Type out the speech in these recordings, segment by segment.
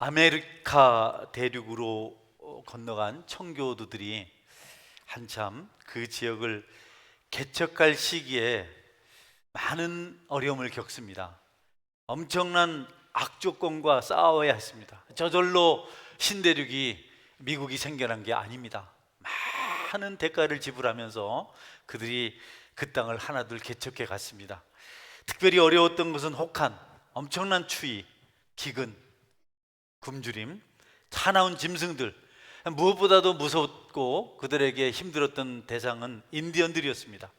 아메리카 대륙으로 건너간 청교도들이 한참 그 지역을 개척할 시기에 많은 어려움을 겪습니다. 엄청난 악조건과 싸워야 했습니다. 저절로 신대륙이 미국이 생겨난 게 아닙니다. 많은 대가를 지불하면서 그들이 그 땅을 하나둘 개척해 갔습니다. 특별히 어려웠던 것은 혹한, 엄청난 추위, 기근, 굶주림, 사나운 짐승들, 무엇보다도 무섭고 그들에게 힘들었던 대상은 인디언들이었습니다.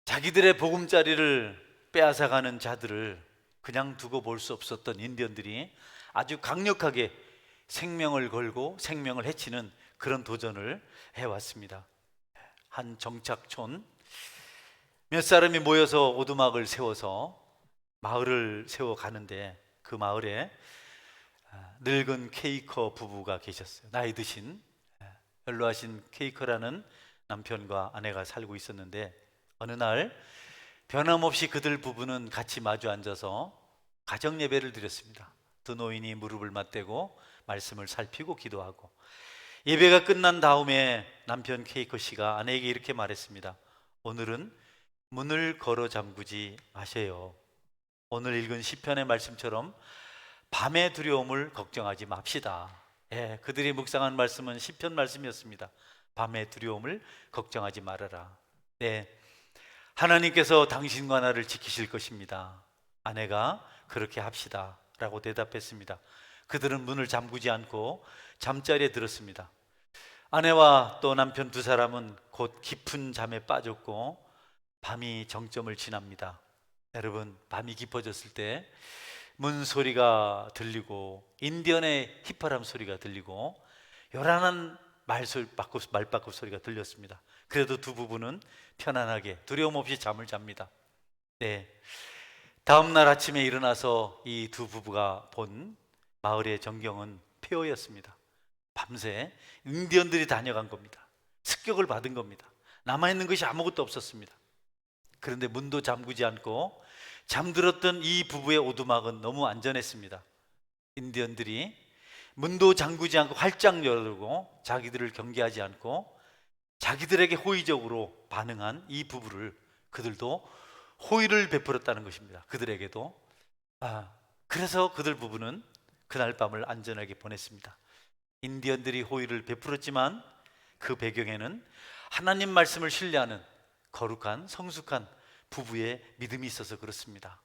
자기들의 보금자리를 빼앗아가는 자들을 그냥 두고 볼 수 없었던 인디언들이 아주 강력하게 생명을 걸고 생명을 해치는 그런 도전을 해왔습니다. 한 정착촌, 몇 사람이 모여서 오두막을 세워서 마을을 세워가는데, 그 마을에 늙은 케이커 부부가 계셨어요. 나이 드신 연로하신 케이커라는 남편과 아내가 살고 있었는데, 어느 날 변함없이 그들 부부는 같이 마주 앉아서 가정 예배를 드렸습니다. 두 노인이 무릎을 맞대고 말씀을 살피고 기도하고, 예배가 끝난 다음에 남편 케이커 씨가 아내에게 이렇게 말했습니다. 오늘은 문을 걸어 잠그지 마세요. 오늘 읽은 시편의 말씀처럼 밤의 두려움을 걱정하지 맙시다. 그들이 묵상한 말씀은 시편 말씀이었습니다. 밤의 두려움을 걱정하지 말아라. 하나님께서 당신과 나를 지키실 것입니다. 아내가 그렇게 합시다 라고 대답했습니다. 그들은 문을 잠그지 않고 잠자리에 들었습니다. 아내와 또 남편 두 사람은 곧 깊은 잠에 빠졌고 밤이 정점을 지납니다. 여러분, 밤이 깊어졌을 때 문 소리가 들리고 인디언의 휘파람 소리가 들리고 요란한 말바꿈 소리가 들렸습니다. 그래도 두 부부는 편안하게 두려움 없이 잠을 잡니다. 다음 날 아침에 일어나서 이 두 부부가 본 마을의 전경은 폐허였습니다. 밤새 인디언들이 다녀간 겁니다. 습격을 받은 겁니다. 남아있는 것이 아무것도 없었습니다. 그런데 문도 잠그지 않고 잠들었던 이 부부의 오두막은 너무 안전했습니다. 인디언들이 문도 잠그지 않고 활짝 열고 자기들을 경계하지 않고 자기들에게 호의적으로 반응한 이 부부를 그들도 호의를 베풀었다는 것입니다. 그들에게도. 그래서 그들 부부는 그날 밤을 안전하게 보냈습니다. 인디언들이 호의를 베풀었지만 그 배경에는 하나님 말씀을 신뢰하는 거룩한 성숙한 부부의 믿음이 있어서 그렇습니다.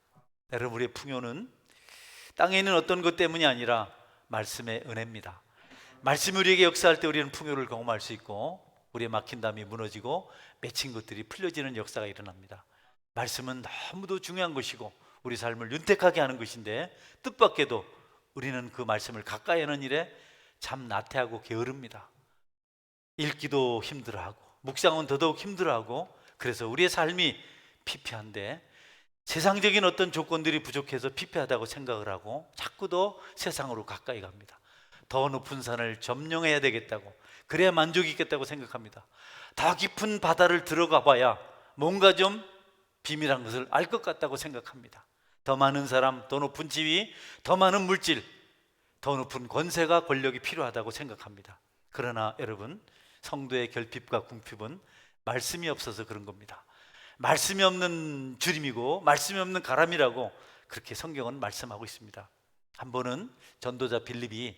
여러분, 우리의 풍요는 땅에 있는 어떤 것 때문이 아니라 말씀의 은혜입니다. 말씀이 우리에게 역사할 때 우리는 풍요를 경험할 수 있고 우리의 막힌 담이 무너지고 맺힌 것들이 풀려지는 역사가 일어납니다. 말씀은 너무도 중요한 것이고 우리 삶을 윤택하게 하는 것인데, 뜻밖에도 우리는 그 말씀을 가까이 하는 일에 참 나태하고 게으릅니다. 읽기도 힘들어하고 묵상은 더더욱 힘들어하고, 그래서 우리의 삶이 피폐한데 세상적인 어떤 조건들이 부족해서 피폐하다고 생각을 하고 자꾸 더 세상으로 가까이 갑니다. 더 높은 산을 점령해야 되겠다고, 그래야 만족이 있겠다고 생각합니다. 더 깊은 바다를 들어가 봐야 뭔가 좀 비밀한 것을 알 것 같다고 생각합니다. 더 많은 사람, 더 높은 지위, 더 많은 물질, 더 높은 권세가 권력이 필요하다고 생각합니다. 그러나 여러분, 성도의 결핍과 궁핍은 말씀이 없어서 그런 겁니다. 말씀이 없는 주림이고 말씀이 없는 가람이라고 그렇게 성경은 말씀하고 있습니다. 한 번은 전도자 빌립이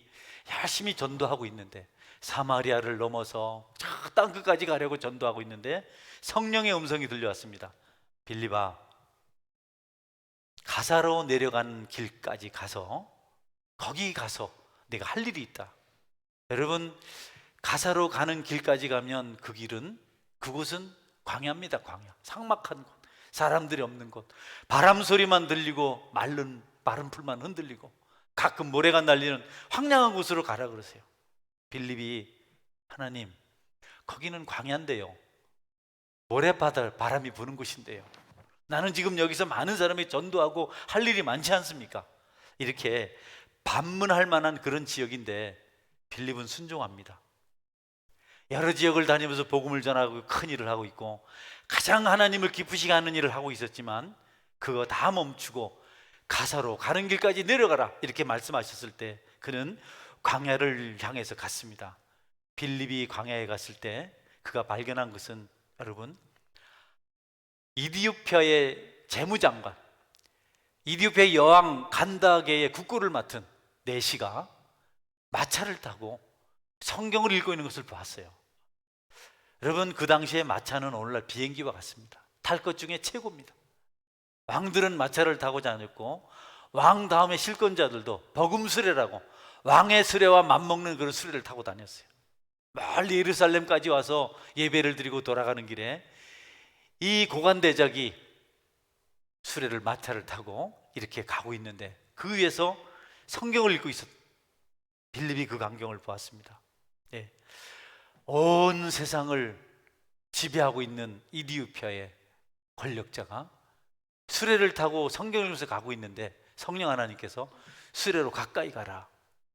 열심히 전도하고 있는데, 사마리아를 넘어서 저 땅끝까지 가려고 전도하고 있는데 성령의 음성이 들려왔습니다. 빌립아, 가사로 내려간 길까지 가서 거기 가서 내가 할 일이 있다. 여러분, 가사로 가는 길까지 가면 그 길은, 그곳은 광야입니다. 광야, 삭막한 곳, 사람들이 없는 곳, 바람 소리만 들리고 마른 풀만 흔들리고 가끔 모래가 날리는 황량한 곳으로 가라 그러세요. 빌립이, 하나님, 거기는 광야인데요, 바람이 부는 곳인데요, 나는 지금 여기서 많은 사람이 전도하고 할 일이 많지 않습니까? 이렇게 반문할 만한 그런 지역인데 빌립은 순종합니다. 여러 지역을 다니면서 복음을 전하고 큰 일을 하고 있고 가장 하나님을 기쁘시게 하는 일을 하고 있었지만 그거 다 멈추고 가사로 가는 길까지 내려가라 이렇게 말씀하셨을 때 그는 광야를 향해서 갔습니다. 빌립이 광야에 갔을 때 그가 발견한 것은 여러분, 이디오피아의 재무장관, 이디오피아의 여왕 간다게의 국고를 맡은 내시가 마차를 타고 성경을 읽고 있는 것을 보았어요. 여러분, 그 당시에 마차는 오늘날 비행기와 같습니다. 탈 것 중에 최고입니다. 왕들은 마차를 타고 다녔고 왕 다음에 실권자들도 버금수레라고 왕의 수레와 맞먹는 그런 수레를 타고 다녔어요. 멀리 예루살렘까지 와서 예배를 드리고 돌아가는 길에 이 고관대작이 수레를 마차를 타고 이렇게 가고 있는데 그 위에서 성경을 읽고 있었. 빌립이 그 광경을 보았습니다. 예. 온 세상을 지배하고 있는 이디오피아의 권력자가 수레를 타고 성경을 읽으면서 가고 있는데 성령 하나님께서 수레로 가까이 가라.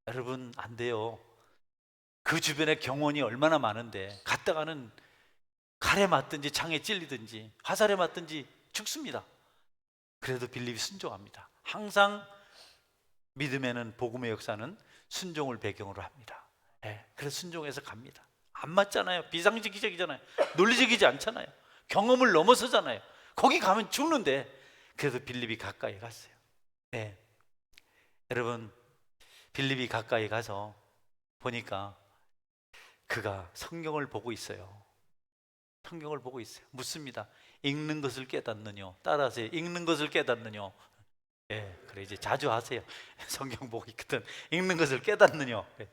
여러분, 안 돼요. 그 주변에 경원이 얼마나 많은데 갔다가는 칼에 맞든지 창에 찔리든지 화살에 맞든지 죽습니다. 그래도 빌립이 순종합니다. 항상 믿음에는, 복음의 역사는 순종을 배경으로 합니다. 예, 그래서 순종해서 갑니다. 안 맞잖아요. 비상식적이잖아요. 논리적이지 않잖아요. 경험을 넘어서잖아요. 거기 가면 죽는데 그래도 빌립이 가까이 갔어요. 네. 여러분, 빌립이 가까이 가서 보니까 그가 성경을 보고 있어요. 성경을 보고 있어요. 묻습니다. 읽는 것을 깨닫느뇨? 따라하세요. 읽는 것을 깨닫느뇨? 예, 그래 이제 자주 하세요. 성경 보고 있거든. 읽는 것을 깨닫느뇨? 예,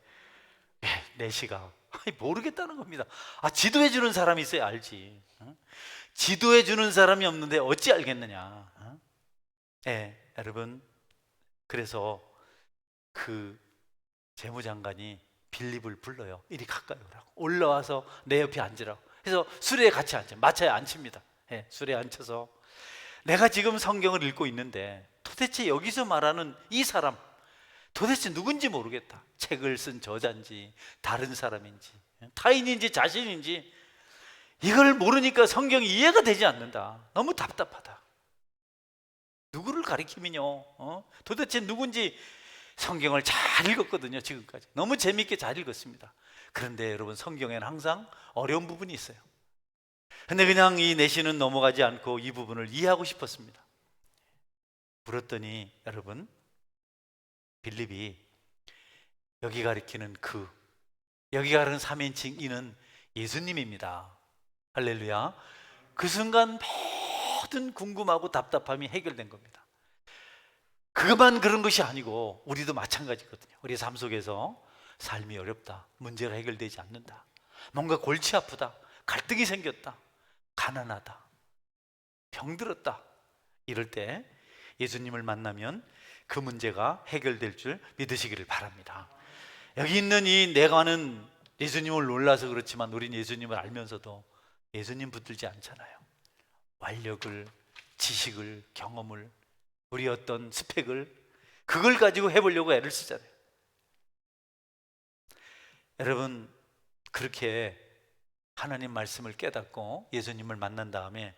내시가 모르겠다는 겁니다. 지도해 주는 사람이 있어야 알지. 지도해 주는 사람이 없는데 어찌 알겠느냐? 여러분, 그래서 그 재무장관이 빌립을 불러요. 이리 가까이 오라고. 올라와서 내 옆에 앉으라고. 그래서 수레에 같이 앉아요. 마차에 앉힙니다. 수레에 앉혀서 내가 지금 성경을 읽고 있는데 도대체 여기서 말하는 이 사람 도대체 누군지 모르겠다. 책을 쓴 저자인지 다른 사람인지 타인인지 자신인지 이걸 모르니까 성경이 이해가 되지 않는다. 너무 답답하다. 누구를 가리키면요? 도대체 누군지 성경을 잘 읽었거든요. 지금까지 너무 재미있게 잘 읽었습니다. 그런데 여러분, 성경에는 항상 어려운 부분이 있어요. 근데 그냥 이 내시는 넘어가지 않고 이 부분을 이해하고 싶었습니다. 물었더니 여러분, 빌립이 여기 가리키는 여기 가리키는 3인칭 이는 예수님입니다. 할렐루야. 그 순간 모든 궁금하고 답답함이 해결된 겁니다. 그만 그런 것이 아니고 우리도 마찬가지거든요. 우리 삶 속에서 삶이 어렵다, 문제가 해결되지 않는다, 뭔가 골치 아프다, 갈등이 생겼다, 가난하다, 병들었다, 이럴 때 예수님을 만나면 그 문제가 해결될 줄 믿으시기를 바랍니다. 여기 있는 이 내가는 예수님을 놀라서 그렇지만 우린 예수님을 알면서도 예수님 붙들지 않잖아요. 완력을, 지식을, 경험을, 우리 어떤 스펙을, 그걸 가지고 해보려고 애를 쓰잖아요. 여러분, 그렇게 하나님 말씀을 깨닫고 예수님을 만난 다음에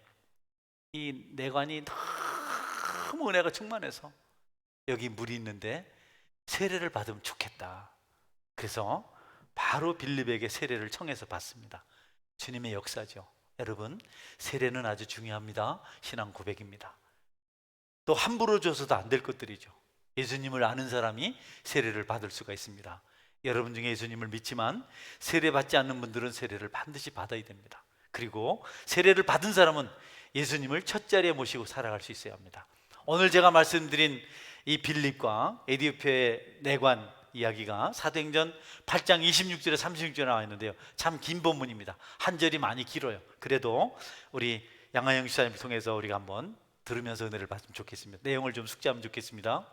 이 내관이 너무 은혜가 충만해서 여기 물이 있는데 세례를 받으면 좋겠다. 그래서 바로 빌립에게 세례를 청해서 받습니다. 주님의 역사죠. 여러분, 세례는 아주 중요합니다. 신앙 고백입니다. 또 함부로 줘서도 안 될 것들이죠. 예수님을 아는 사람이 세례를 받을 수가 있습니다. 여러분 중에 예수님을 믿지만 세례 받지 않는 분들은 세례를 반드시 받아야 됩니다. 그리고 세례를 받은 사람은 예수님을 첫 자리에 모시고 살아갈 수 있어야 합니다. 오늘 제가 말씀드린 이 빌립과 에디오피아의 내관 이야기가 사도행전 8장 26절에 36절에 나와 있는데요, 참 긴 본문입니다. 한 절이 많이 길어요. 그래도 우리 양하영 시사님을 통해서 우리가 한번 들으면서 은혜를 받으면 좋겠습니다. 내용을 좀 숙지하면 좋겠습니다.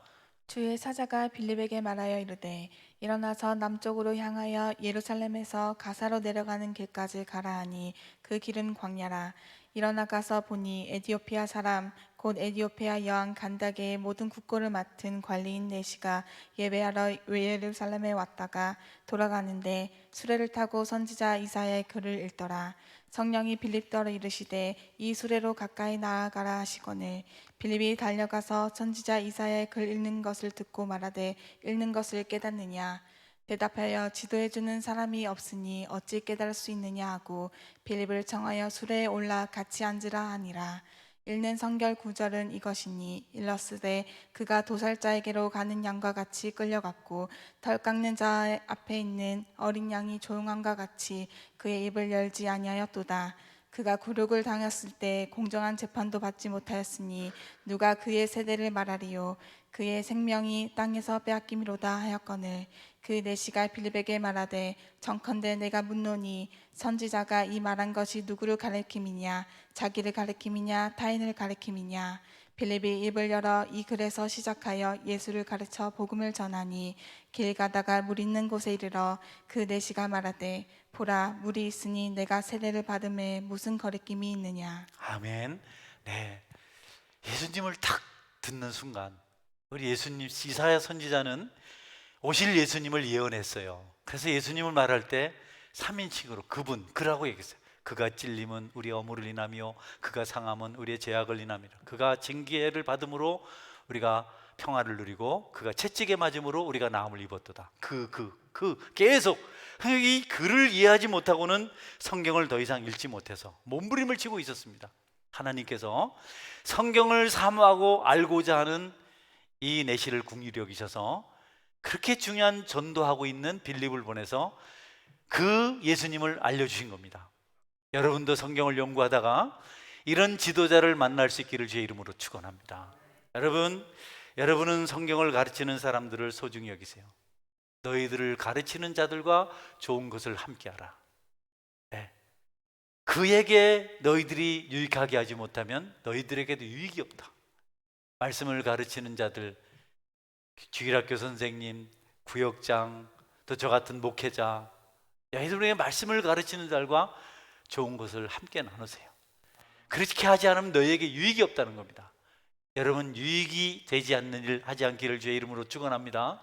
주의 사자가 빌립에게 말하여 이르되 일어나서 남쪽으로 향하여 예루살렘에서 가사로 내려가는 길까지 가라 하니 그 길은 광야라. 일어나가서 보니 에디오피아 사람 곧 에디오피아 여왕 간다게의 모든 국고를 맡은 관리인 내시가 예배하러 예루살렘에 왔다가 돌아가는데 수레를 타고 선지자 이사야의 글을 읽더라. 성령이 빌립더러 이르시되 이 수레로 가까이 나아가라 하시거늘 빌립이 달려가서 선지자 이사야의 글 읽는 것을 듣고 말하되 읽는 것을 깨닫느냐? 대답하여 지도해 주는 사람이 없으니 어찌 깨달을 수 있느냐 하고 빌립을 청하여 수레에 올라 같이 앉으라 하니라. 읽는 성결 구절은 이것이니 일러스되 그가 도살자에게로 가는 양과 같이 끌려갔고 털 깎는 자 앞에 있는 어린 양이 조용함과 같이 그의 입을 열지 아니하였도다. 그가 굴욕을 당했을 때 공정한 재판도 받지 못하였으니 누가 그의 세대를 말하리요? 그의 생명이 땅에서 빼앗김이로다 하였거늘 그 내시가 빌립에게 말하되 정컨대 내가 묻노니 선지자가 이 말한 것이 누구를 가리킴이냐? 자기를 가리킴이냐? 타인을 가리킴이냐? 빌립이 입을 열어 이 글에서 시작하여 예수를 가르쳐 복음을 전하니 길 가다가 물 있는 곳에 이르러 그 내시가 말하되 보라 물이 있으니 내가 세례를 받음에 무슨 거리낌이 있느냐. 아멘. 네, 예수님을 딱 듣는 순간 우리 예수님 이사야 선지자는 오실 예수님을 예언했어요. 그래서 예수님을 말할 때 3인칭으로 그라고 얘기했어요. 그가 찔림은 우리 어무를 인하며 그가 상함은 우리의 죄악을 인함이라. 그가 징계를 받음으로 우리가 평화를 누리고 그가 채찍에 맞음으로 우리가 나음을 입었도다. 계속 이 글을 이해하지 못하고는 성경을 더 이상 읽지 못해서 몸부림을 치고 있었습니다. 하나님께서 성경을 사모하고 알고자 하는 이 내시를 긍휼히 여기셔서 그렇게 중요한 전도하고 있는 빌립을 보내서 그 예수님을 알려주신 겁니다. 여러분도 성경을 연구하다가 이런 지도자를 만날 수 있기를 주의 이름으로 축원합니다. 여러분은 성경을 가르치는 사람들을 소중히 여기세요. 너희들을 가르치는 자들과 좋은 것을 함께하라. 네. 그에게 너희들이 유익하게 하지 못하면 너희들에게도 유익이 없다. 말씀을 가르치는 자들, 주일학교 선생님, 구역장, 또 저 같은 목회자, 너희들에게 말씀을 가르치는 자들과 좋은 것을 함께 나누세요. 그렇게 하지 않으면 너희에게 유익이 없다는 겁니다. 여러분, 유익이 되지 않는 일 하지 않기를 주의 이름으로 축원합니다.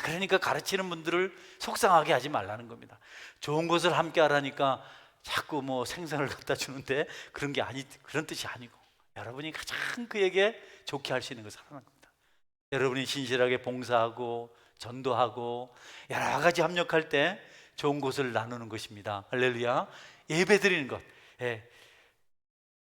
그러니까 가르치는 분들을 속상하게 하지 말라는 겁니다. 좋은 것을 함께 하라니까 자꾸 뭐 생선을 갖다 주는데 그런 뜻이 아니고 여러분이 가장 그에게 좋게 할 수 있는 것을 하는 겁니다. 여러분이 신실하게 봉사하고 전도하고 여러 가지 협력할 때 좋은 것을 나누는 것입니다. 할렐루야. 예배 드리는 것.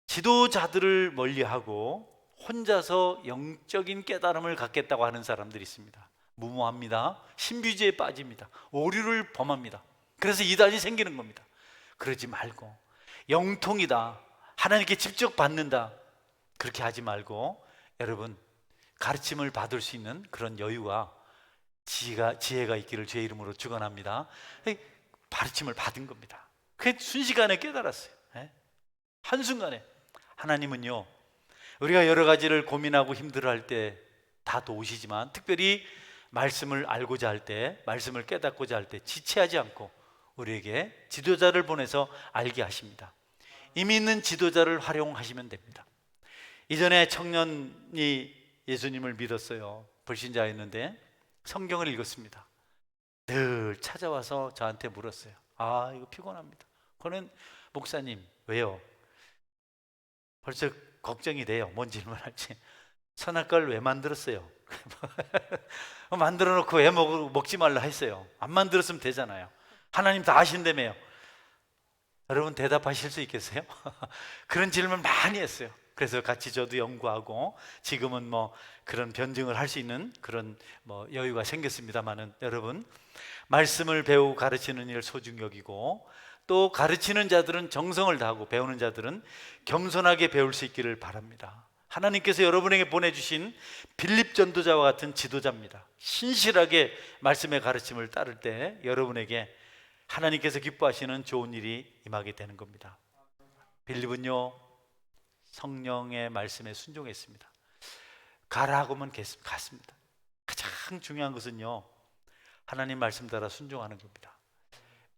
지도자들을 멀리하고 혼자서 영적인 깨달음을 갖겠다고 하는 사람들이 있습니다. 무모합니다. 신비주의에 빠집니다. 오류를 범합니다. 그래서 이단이 생기는 겁니다. 그러지 말고 영통이다, 하나님께 직접 받는다, 그렇게 하지 말고 여러분 가르침을 받을 수 있는 그런 여유와 지혜가 있기를 주의 이름으로 축원합니다. 가르침을 받은 겁니다. 그게 순식간에 깨달았어요. 한순간에. 하나님은요, 우리가 여러 가지를 고민하고 힘들어할 때 다 도우시지만 특별히 말씀을 알고자 할 때, 말씀을 깨닫고자 할 때 지체하지 않고 우리에게 지도자를 보내서 알게 하십니다. 이미 있는 지도자를 활용하시면 됩니다. 이전에 청년이 예수님을 믿었어요. 불신자였는데 성경을 읽었습니다. 늘 찾아와서 저한테 물었어요. 이거 피곤합니다. 그는 목사님, 왜요? 벌써 걱정이 돼요. 뭔 질문할지. 선악과를 왜 만들었어요? 만들어 놓고 왜 먹지 말라 했어요? 안 만들었으면 되잖아요. 하나님 다 아신다며요. 여러분 대답하실 수 있겠어요? 그런 질문 많이 했어요. 그래서 같이 저도 연구하고 지금은 뭐 그런 변증을 할 수 있는 그런 뭐 여유가 생겼습니다만은, 여러분 말씀을 배우고 가르치는 일 소중히 여기고, 또 가르치는 자들은 정성을 다하고 배우는 자들은 겸손하게 배울 수 있기를 바랍니다. 하나님께서 여러분에게 보내주신 빌립 전도자와 같은 지도자입니다. 신실하게 말씀의 가르침을 따를 때 여러분에게 하나님께서 기뻐하시는 좋은 일이 임하게 되는 겁니다. 빌립은요, 성령의 말씀에 순종했습니다. 가라고 하면 갔습니다. 가장 중요한 것은요, 하나님 말씀 따라 순종하는 겁니다.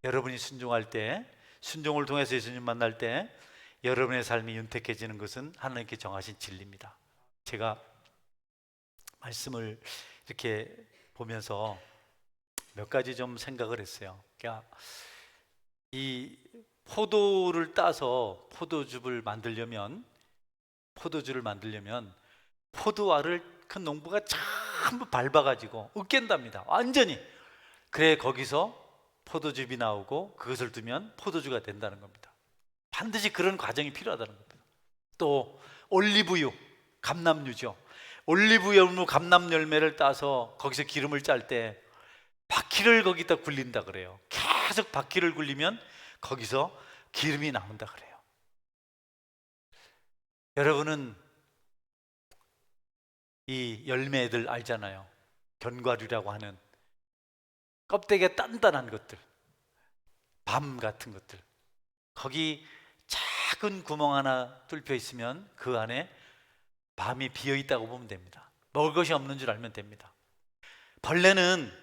여러분이 순종할 때, 순종을 통해서 예수님 만날 때 여러분의 삶이 윤택해지는 것은 하나님께 정하신 진리입니다. 제가 말씀을 이렇게 보면서 몇 가지 좀 생각을 했어요. 그러니까 이 포도를 따서 포도주를 만들려면 포도알을 그 농부가 전부 밟아가지고 으깬답니다. 완전히. 그래 거기서 포도즙이 나오고 그것을 두면 포도주가 된다는 겁니다. 반드시 그런 과정이 필요하다는 겁니다. 또 올리브유, 감람유죠. 올리브유 감람 열매를 따서 거기서 기름을 짤 때 바퀴를 거기다 굴린다 그래요. 계속 바퀴를 굴리면 거기서 기름이 나온다 그래요. 여러분은 이 열매들 알잖아요. 견과류라고 하는 껍데기가 단단한 것들, 밤 같은 것들, 거기 작은 구멍 하나 뚫려 있으면 그 안에 밤이 비어 있다고 보면 됩니다. 먹을 것이 없는 줄 알면 됩니다. 벌레는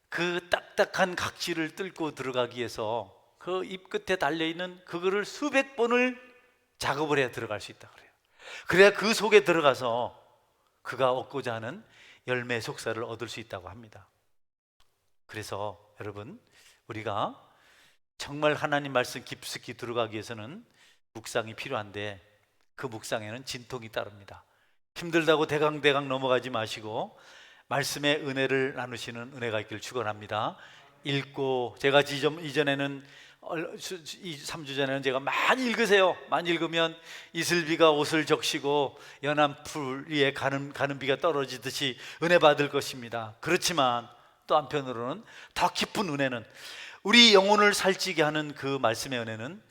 그 딱딱한 각질을 뚫고 들어가기 위해서 그 잎 끝에 달려있는 그거를 수백 번을 작업을 해야 들어갈 수 있다 그래요. 그래야 그 속에 들어가서 그가 얻고자 하는 열매 속살을 얻을 수 있다고 합니다. 그래서 여러분, 우리가 정말 하나님 말씀 깊숙이 들어가기 위해서는 묵상이 필요한데 그 묵상에는 진통이 따릅니다. 힘들다고 대강대강 넘어가지 마시고 말씀의 은혜를 나누시는 은혜가 있기를 축원합니다. 읽고 제가 이전에는 3주 전에는 제가 많이 읽으세요. 많이 읽으면 이슬비가 옷을 적시고 연한 풀 위에 가는 비가 떨어지듯이 은혜 받을 것입니다. 그렇지만 또 한편으로는 더 깊은 은혜는, 우리 영혼을 살찌게 하는 그 말씀의 은혜는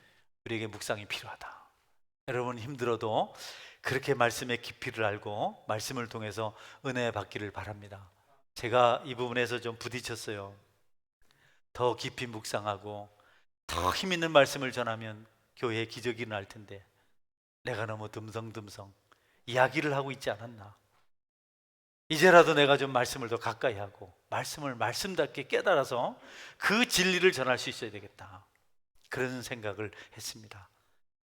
우리에게 묵상이 필요하다. 여러분 힘들어도 그렇게 말씀의 깊이를 알고 말씀을 통해서 은혜 받기를 바랍니다. 제가 이 부분에서 좀 부딪혔어요. 더 깊이 묵상하고 더 힘 있는 말씀을 전하면 교회에 기적이 일어날 텐데 내가 너무 듬성듬성 이야기를 하고 있지 않았나. 이제라도 내가 좀 말씀을 더 가까이 하고 말씀을 말씀답게 깨달아서 그 진리를 전할 수 있어야 되겠다, 그런 생각을 했습니다.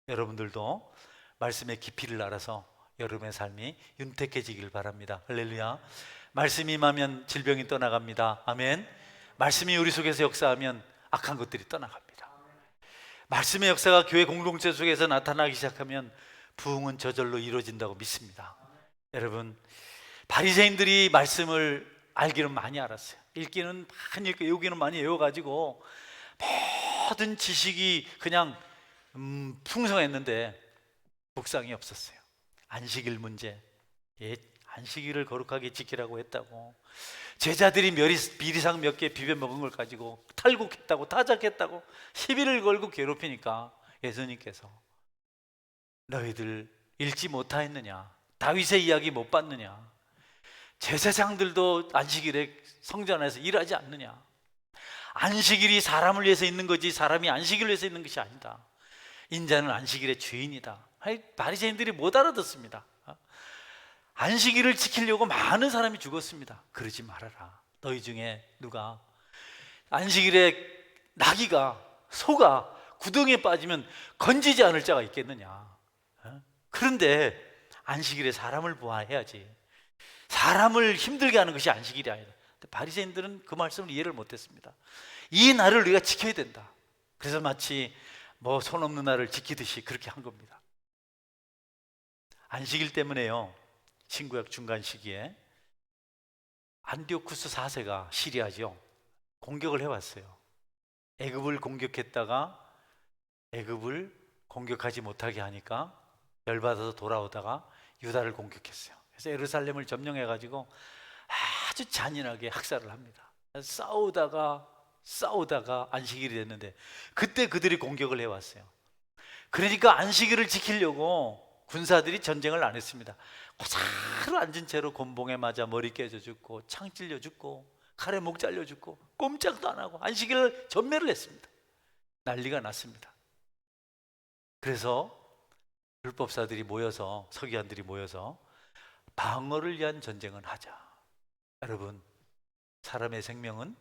여러분들도 말씀의 깊이를 알아서 여러분의 삶이 윤택해지길 바랍니다. 할렐루야. 말씀이 임하면 질병이 떠나갑니다. 아멘. 말씀이 우리 속에서 역사하면 악한 것들이 떠나갑니다. 말씀의 역사가 교회 공동체 속에서 나타나기 시작하면 부흥은 저절로 이루어진다고 믿습니다. 여러분, 바리새인들이 말씀을 알기는 많이 알았어요. 읽기는 많이 읽고 외우기는 많이 외워가지고 모든 지식이 그냥 풍성했는데 묵상이 없었어요. 안식일 문제, 안식일을 거룩하게 지키라고 했다고, 제자들이 비리상 몇 개 비벼 먹은 걸 가지고 탈곡했다고 타작했다고 시비를 걸고 괴롭히니까 예수님께서 너희들 읽지 못하였느냐, 다윗의 이야기 못 봤느냐, 제사장들도 안식일에 성전 안에서 일하지 않느냐, 안식일이 사람을 위해서 있는 거지 사람이 안식일을 위해서 있는 것이 아니다, 인자는 안식일의 주인이다. 바리새인들이 못 알아듣습니다. 안식일을 지키려고 많은 사람이 죽었습니다. 그러지 말아라. 너희 중에 누가 안식일에 나귀가, 소가 구덩이에 빠지면 건지지 않을 자가 있겠느냐. 그런데 안식일에 사람을 보아해야지. 사람을 힘들게 하는 것이 안식일이 아니다. 바리새인들은 그 말씀을 이해를 못했습니다. 이 날을 우리가 지켜야 된다. 그래서 마치 손 없는 날을 지키듯이 그렇게 한 겁니다. 안식일 때문에요, 신구약 중간 시기에 안디오쿠스 4세가 시리아죠, 공격을 해왔어요. 애굽을 공격했다가 애굽을 공격하지 못하게 하니까 열받아서 돌아오다가 유다를 공격했어요. 그래서 예루살렘을 점령해가지고 아주 잔인하게 학살을 합니다. 싸우다가 안식일이 됐는데 그때 그들이 공격을 해왔어요. 그러니까 안식일을 지키려고 군사들이 전쟁을 안 했습니다. 고사로 앉은 채로 곤봉에 맞아 머리 깨져 죽고 창 찔려 죽고 칼에 목 잘려 죽고 꼼짝도 안 하고 안식일을 전멸을 했습니다. 난리가 났습니다. 그래서 율법사들이 모여서, 서기관들이 모여서 방어를 위한 전쟁은 하자. 여러분, 사람의 생명은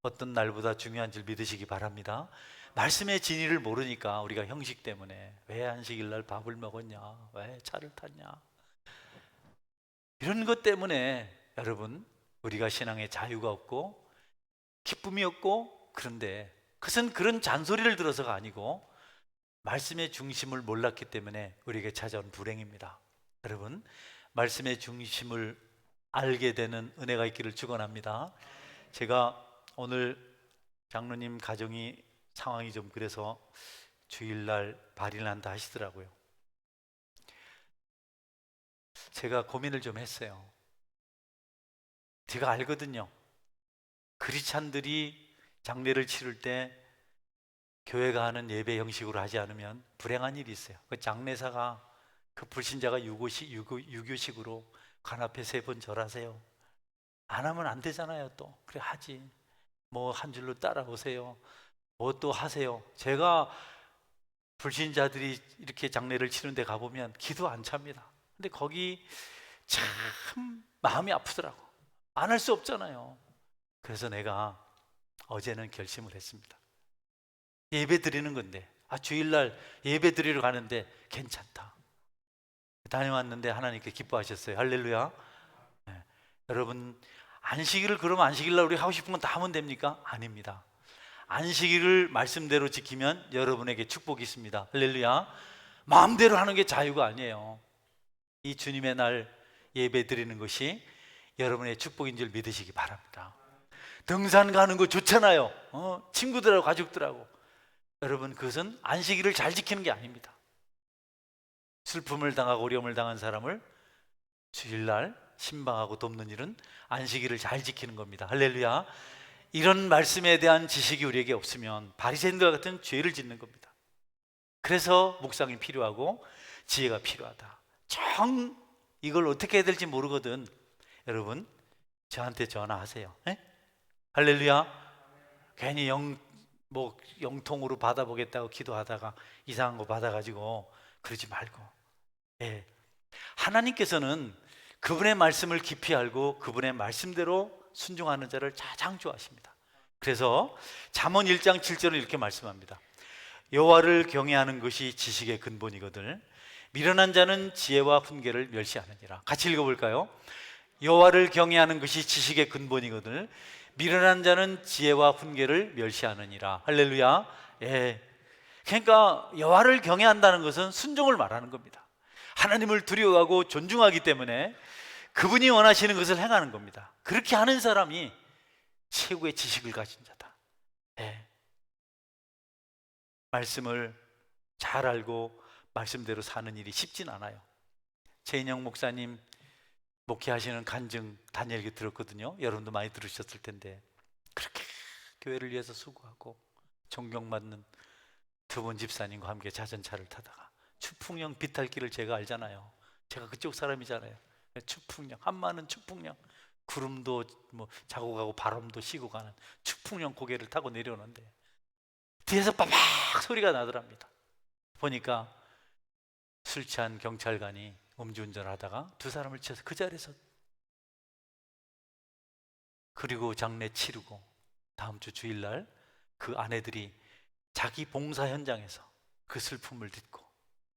어떤 날보다 중요한 줄 믿으시기 바랍니다. 말씀의 진리를 모르니까 우리가 형식 때문에 왜 안식일 날 밥을 먹었냐, 왜 차를 탔냐, 이런 것 때문에 여러분 우리가 신앙에 자유가 없고 기쁨이 없고, 그런데 그것은 그런 잔소리를 들어서가 아니고 말씀의 중심을 몰랐기 때문에 우리에게 찾아온 불행입니다. 여러분, 말씀의 중심을 알게 되는 은혜가 있기를 축원합니다. 제가 오늘 장로님 가정이 상황이 좀 그래서 주일날 발인을 한다 하시더라고요. 제가 고민을 좀 했어요. 제가 알거든요. 크리스찬들이 장례를 치를 때 교회가 하는 예배 형식으로 하지 않으면 불행한 일이 있어요. 그 장례사가 그 불신자가 유교식으로 관 앞에 3번 절하세요. 안 하면 안 되잖아요. 또 그래 하지. 뭐 한 줄로 따라오세요. 뭐 또 하세요. 제가 불신자들이 이렇게 장례를 치는 데 가보면 기도 안 찹니다. 근데 거기 참 마음이 아프더라고. 안 할 수 없잖아요. 그래서 내가 어제는 결심을 했습니다. 예배 드리는 건데, 주일날 예배 드리러 가는데 괜찮다. 다녀왔는데 하나님께 기뻐하셨어요. 할렐루야. 네. 여러분, 안식일을 그러면 안식일날 우리 하고 싶은 건 다 하면 됩니까? 아닙니다. 안식일을 말씀대로 지키면 여러분에게 축복이 있습니다. 할렐루야. 마음대로 하는 게 자유가 아니에요. 이 주님의 날 예배 드리는 것이 여러분의 축복인 줄 믿으시기 바랍니다. 등산 가는 거 좋잖아요. 친구들하고 가족들하고. 여러분, 그것은 안식일을 잘 지키는 게 아닙니다. 슬픔을 당하고 어려움을 당한 사람을 주일날 신방하고 돕는 일은 안식일을 잘 지키는 겁니다. 할렐루야. 이런 말씀에 대한 지식이 우리에게 없으면 바리새인들 같은 죄를 짓는 겁니다. 그래서 묵상이 필요하고 지혜가 필요하다. 이걸 어떻게 해야 될지 모르거든. 여러분, 저한테 전화하세요. 에? 할렐루야. 괜히 영통으로 받아보겠다고 기도하다가 이상한 거 받아가지고 그러지 말고. 예. 하나님께서는 그분의 말씀을 깊이 알고 그분의 말씀대로 순종하는 자를 가장 좋아하십니다. 그래서 잠언 1장 7절을 이렇게 말씀합니다. 여호와를 경외하는 것이 지식의 근본이거든 미련한 자는 지혜와 훈계를 멸시하느니라. 같이 읽어볼까요? 여호와를 경외하는 것이 지식의 근본이거든 미련한 자는 지혜와 훈계를 멸시하느니라. 할렐루야. 예. 그러니까 여호와를 경외한다는 것은 순종을 말하는 겁니다. 하나님을 두려워하고 존중하기 때문에 그분이 원하시는 것을 행하는 겁니다. 그렇게 하는 사람이 최고의 지식을 가진 자다. 예. 말씀을 잘 알고 말씀대로 사는 일이 쉽진 않아요. 최인영 목사님 목회하시는 간증 다니엘에게 들었거든요. 여러분도 많이 들으셨을 텐데 그렇게 교회를 위해서 수고하고 존경받는 두 분 집사님과 함께 자전차를 타다가 추풍령 비탈길을 제가 알잖아요. 제가 그쪽 사람이잖아요. 추풍령, 한마는 추풍령, 구름도 자고 가고 바람도 쉬고 가는 추풍령 고개를 타고 내려오는데 뒤에서 빠박 소리가 나더랍니다. 보니까 술 취한 경찰관이 음주운전을 하다가 두 사람을 쳐서 그 자리에서, 그리고 장례 치르고 다음 주 주일날 그 아내들이 자기 봉사 현장에서 그 슬픔을 듣고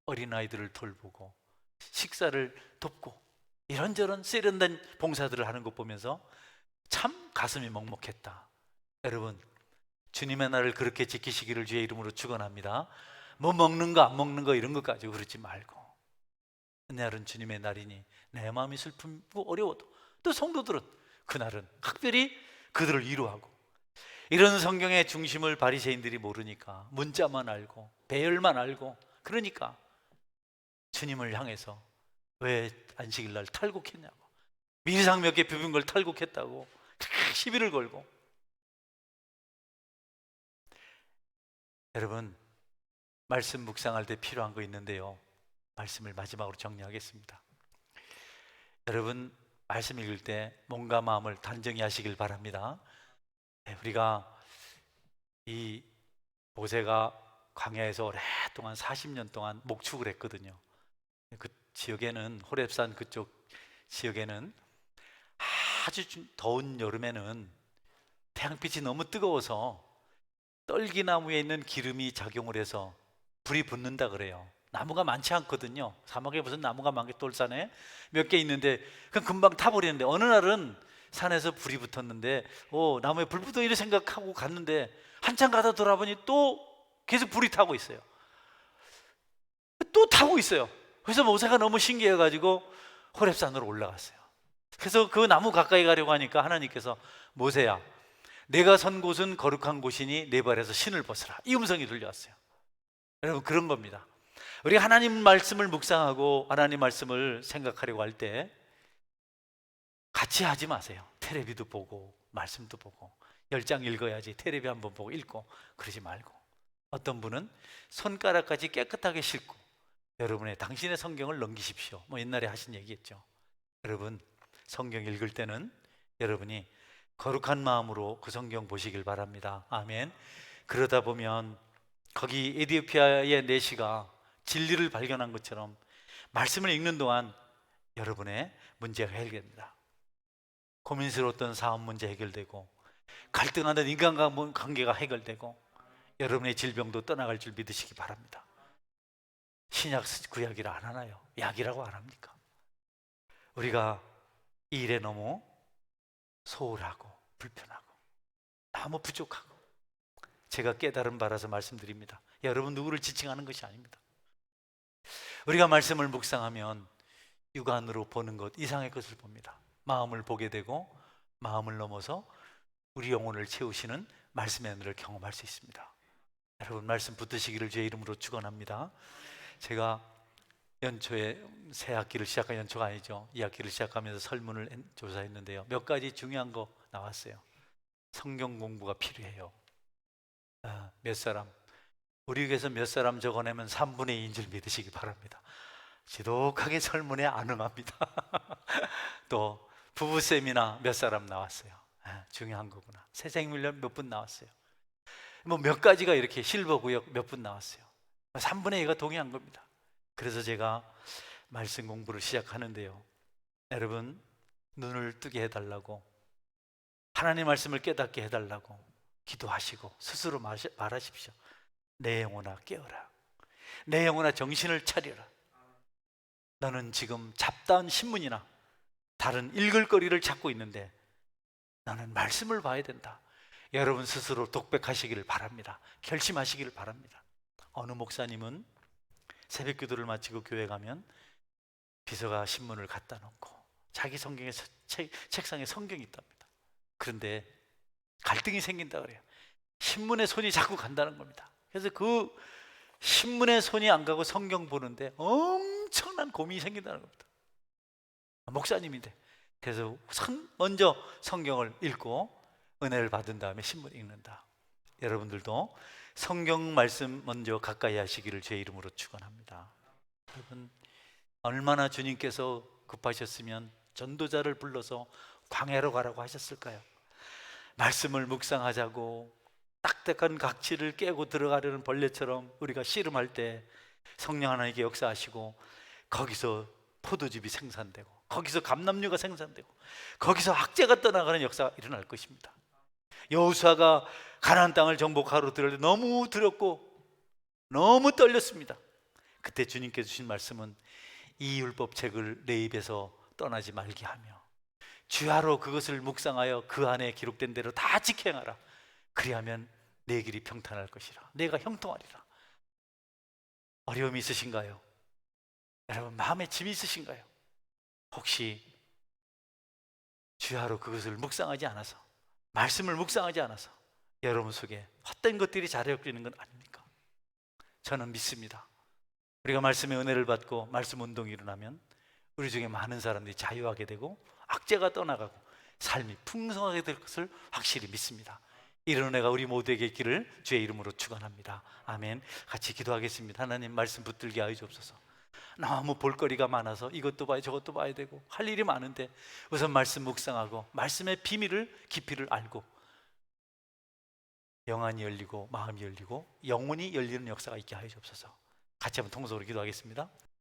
어린아이들을 돌보고 식사를 돕고 이런저런 세련된 봉사들을 하는 것 보면서 참 가슴이 먹먹했다. 여러분, 주님의 날을 그렇게 지키시기를 주의 이름으로 축원합니다. 뭐 먹는 거 안 먹는 거 이런 것 가지고 그러지 말고, 날은 주님의 날이니 내 마음이 슬프고 어려워도, 또 성도들은 그날은 각별히 그들을 위로하고, 이런 성경의 중심을 바리새인들이 모르니까 문자만 알고 배열만 알고, 그러니까 주님을 향해서 왜 안식일날 탈곡했냐고, 밀상 몇 개 비빈 걸 탈곡했다고 시비를 걸고. 여러분, 말씀 묵상할 때 필요한 거 있는데요, 말씀을 마지막으로 정리하겠습니다. 여러분, 말씀 읽을 때 몸과 마음을 단정히 하시길 바랍니다. 우리가 이 모세가 광야에서 오랫동안 40년 동안 목축을 했거든요. 그 지역에는, 호렙산 그쪽 지역에는 아주 더운 여름에는 태양빛이 너무 뜨거워서 떨기나무에 있는 기름이 작용을 해서 불이 붙는다 그래요. 나무가 많지 않거든요. 사막에 무슨 나무가 많게, 돌산에 몇 개 있는데 그냥 금방 타버리는데, 어느 날은 산에서 불이 붙었는데 나무에 불 붙어 이래 생각하고 갔는데 한참 가다 돌아보니 또 계속 불이 타고 있어요. 또 타고 있어요. 그래서 모세가 너무 신기해가지고 호렙산으로 올라갔어요. 그래서 그 나무 가까이 가려고 하니까 하나님께서 모세야, 내가 선 곳은 거룩한 곳이니 내 발에서 신을 벗으라, 이 음성이 들려왔어요. 여러분, 그런 겁니다. 우리 하나님 말씀을 묵상하고 하나님 말씀을 생각하려고 할 때 같이 하지 마세요. 테레비도 보고 말씀도 보고 10장 읽어야지 테레비 한번 보고 읽고 그러지 말고, 어떤 분은 손가락까지 깨끗하게 씻고 여러분의 당신의 성경을 넘기십시오. 뭐 옛날에 하신 얘기했죠. 여러분, 성경 읽을 때는 여러분이 거룩한 마음으로 그 성경 보시길 바랍니다. 아멘. 그러다 보면 거기 에디오피아의 내시가 진리를 발견한 것처럼 말씀을 읽는 동안 여러분의 문제가 해결됩니다. 고민스러웠던 사업 문제 해결되고, 갈등하는 인간관계가 해결되고, 여러분의 질병도 떠나갈 줄 믿으시기 바랍니다. 신약 구약이라 안 하나요? 약이라고 안 합니까? 우리가 이 일에 너무 소홀하고 불편하고 너무 부족하고, 제가 깨달은 바라서 말씀드립니다. 여러분 누구를 지칭하는 것이 아닙니다. 우리가 말씀을 묵상하면 육안으로 보는 것 이상의 것을 봅니다. 마음을 보게 되고 마음을 넘어서 우리 영혼을 채우시는 말씀의 은혜를 경험할 수 있습니다. 여러분, 말씀 붙드시기를 주의 이름으로 축원합니다. 제가 연초에 새 학기를 시작한, 연초가 아니죠, 2학기를 시작하면서 설문을 조사했는데요, 몇 가지 중요한 거 나왔어요. 성경 공부가 필요해요. 몇 사람, 우리 교회에서 몇 사람 적어내면 3분의 2인 줄 믿으시기 바랍니다. 지독하게 설문에 안 응합니다. 또 부부 세미나 몇 사람 나왔어요. 중요한 거구나. 새생명련 몇 분 나왔어요. 뭐 몇 가지가 이렇게 실버 구역 몇 분 나왔어요. 3분의 2가 동의한 겁니다. 그래서 제가 말씀 공부를 시작하는데요, 여러분 눈을 뜨게 해달라고, 하나님 말씀을 깨닫게 해달라고 기도하시고 스스로 말하십시오. 내 영혼아 깨어라. 내 영혼아 정신을 차려라. 너는 지금 잡다한 신문이나 다른 읽을 거리를 찾고 있는데 나는 말씀을 봐야 된다. 여러분 스스로 독백하시기를 바랍니다. 결심하시기를 바랍니다. 어느 목사님은 새벽 기도를 마치고 교회 가면 비서가 신문을 갖다 놓고 자기 성경에 책상에 성경이 있답니다. 그런데 갈등이 생긴다 그래요. 신문에 손이 자꾸 간다는 겁니다. 그래서 그 신문에 손이 안 가고 성경 보는데 엄청난 고민이 생긴다는 겁니다. 목사님인데. 그래서 먼저 성경을 읽고 은혜를 받은 다음에 신문 읽는다. 여러분들도 성경 말씀 먼저 가까이 하시기를 주의 이름으로 축원합니다. 여러분, 얼마나 주님께서 급하셨으면 전도자를 불러서 광야로 가라고 하셨을까요? 말씀을 묵상하자고 딱딱한 각질을 깨고 들어가려는 벌레처럼 우리가 씨름할 때 성령 하나님께 역사하시고, 거기서 포도즙이 생산되고, 거기서 감람류가 생산되고, 거기서 학제가 떠나가는 역사가 일어날 것입니다. 여호수아가 가나안 땅을 정복하러 들을 때 너무 두렵고 너무 떨렸습니다. 그때 주님께서 주신 말씀은 이 율법책을 내 입에서 떠나지 말게 하며 주야로 그것을 묵상하여 그 안에 기록된 대로 다 지켜행하라. 그리하면 내 길이 평탄할 것이라. 내가 형통하리라. 어려움이 있으신가요? 여러분, 마음에 짐이 있으신가요? 혹시 주야로 그것을 묵상하지 않아서, 말씀을 묵상하지 않아서 여러분 속에 헛된 것들이 자리잡히는 건 아닙니까? 저는 믿습니다. 우리가 말씀의 은혜를 받고 말씀 운동이 일어나면 우리 중에 많은 사람들이 자유하게 되고 악재가 떠나가고 삶이 풍성하게 될 것을 확실히 믿습니다. 이런 은혜가 우리 모두에게 있기를 주의 이름으로 축원합니다. 아멘. 같이 기도하겠습니다. 하나님, 말씀 붙들게 하여 주옵소서. 너무 볼거리가 많아서 이것도 봐야 저것도 봐야 되고 할 일이 많은데 우선 말씀 묵상하고 말씀의 비밀을, 깊이를 알고 영안이 열리고 마음이 열리고 영혼이 열리는 역사가 있게 하여 주옵소서. 같이 한번 통성으로 기도하겠습니다.